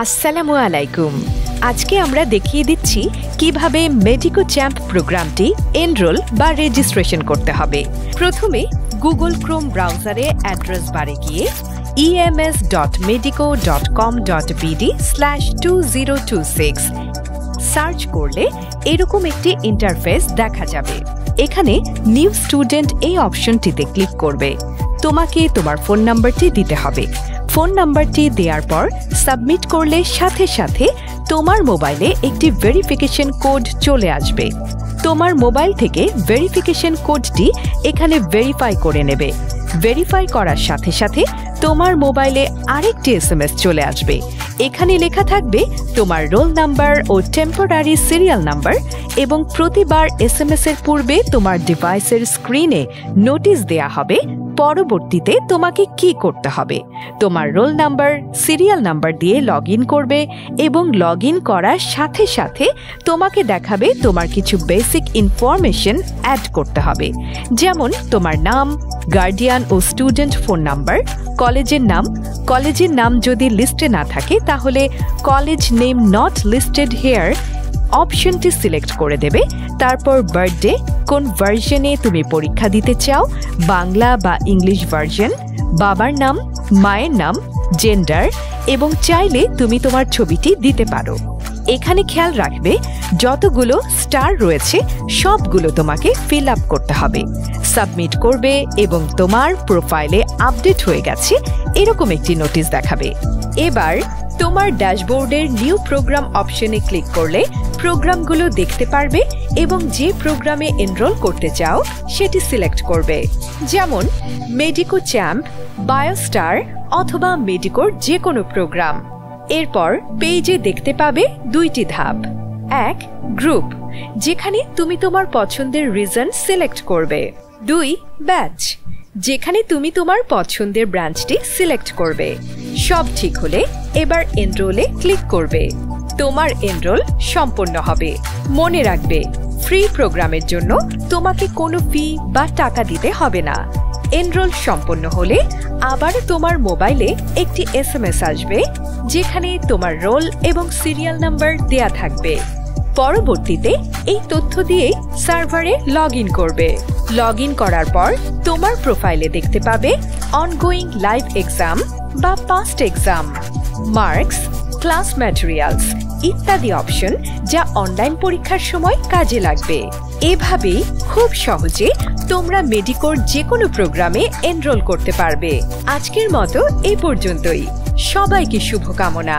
আসসালামু আলাইকুম। আজকে আমরা দেখিয়ে দিচ্ছি কিভাবে মেডিকো চ্যাম্প প্রোগ্রামটি এনরোল বা রেজিস্ট্রেশন করতে হবে। প্রথমে গুগল ক্রোম ব্রাউজারে অ্যাড্রেস বারে গিয়ে ems.medico.com.bd/2026 সার্চ করলে এরকম একটি ইন্টারফেস দেখা যাবে। এখানে নিউ স্টুডেন্ট এই অপশনটিতে ক্লিক করবে। তোমাকে তোমার ফোন নাম্বারটি দিতে হবে। ফোন নাম্বারটি দেওয়ার পর সাবমিট করলে সাথে সাথে তোমার মোবাইলে একটি ভেরিফিকেশন কোড চলে আসবে। তোমার মোবাইল থেকে ভেরিফিকেশন কোডটি এখানে ভেরিফাই করে নেবে। ভেরিফাই করার সাথে সাথে তোমার মোবাইলে আরেকটি এসএমএস চলে আসবে। এখানে লেখা থাকবে তোমার রোল নাম্বার ও টেম্পোরারি সিরিয়াল নাম্বার এবং প্রতিবার এসএমএস এর পূর্বে তোমার ডিভাইসের স্ক্রিনে নোটিশ দেয়া হবে পরবর্তীতে তোমাকে কি করতে হবে। তোমার রোল নাম্বার সিরিয়াল নাম্বার দিয়ে লগ ইন করবে এবং লগ ইন করার সাথে সাথে তোমাকে দেখাবে তোমার কিছু বেসিক ইনফরমেশন অ্যাড করতে হবে, যেমন তোমার নাম, গার্ডিয়ান ও স্টুডেন্ট ফোন নাম্বার, কলেজের নাম যদি লিস্টে না থাকে তাহলে college name not listed here অপশনটি সিলেক্ট করে দেবে। তারপর বার্থডে, কোন ভার্জনে তুমি পরীক্ষা দিতে চাও, বাংলা বা ইংলিশ ভার্জন, বাবার নাম, মায়ের নাম, জেন্ডার এবং চাইলে তুমি তোমার ছবিটি দিতে পারো। এখানে খেয়াল রাখবে যতগুলো স্টার রয়েছে সবগুলো তোমাকে ফিল আপ করতে হবে। সাবমিট করবে এবং তোমার প্রোফাইলে আপডেট হয়ে গেছে এরকম একটি নোটিশ দেখাবে। এবার তোমার ড্যাশবোর্ডের নিউ প্রোগ্রাম অপশনে ক্লিক করলে প্রোগ্রামগুলো দেখতে পারবে এবং যে প্রোগ্রামে এনরোল করতে চাও সেটি সিলেক্ট করবে, যেমন মেডিকো চ্যাম্প, বায়োস্টার অথবা মেডিকোর যে কোনো প্রোগ্রাম। এরপর পেজে দেখতে পাবে দুইটি ধাপ। এক, গ্রুপ, যেখানে তুমি তোমার পছন্দের রিজন সিলেক্ট করবে। 2, ব্যাচ, যেখানে তুমি তোমার পছন্দের ব্রাঞ্চটি সিলেক্ট করবে। সব ঠিক হলে এবার এনরোলে ক্লিক করবে। তোমার এনরোল সম্পন্ন হবে। মনে রাখবে, ফ্রি প্রোগ্রামের জন্য তোমাকে কোনো ফি বা টাকা দিতে হবে না। এনরোল সম্পন্ন হলে আবার তোমার মোবাইলে একটি এসএমএস আসবে যেখানে তোমার রোল এবং সিরিয়াল নাম্বার দেয়া থাকবে। পরবর্তীতে এই তথ্য দিয়ে সার্ভারে লগ ইন করবে। লগ ইন করার পর তোমার প্রোফাইলে দেখতে পাবে অনগোয়িং লাইভ এক্সাম বা past exam, marks, class materials ইত্যাদি অপশন যা অনলাইন পরীক্ষার সময় কাজে লাগবে। এভাবেই খুব সহজে তোমরা মেডিকোর যে কোনো প্রোগ্রামে এনরোল করতে পারবে। আজকের মতো এই পর্যন্তই। সবাইকে শুভকামনা।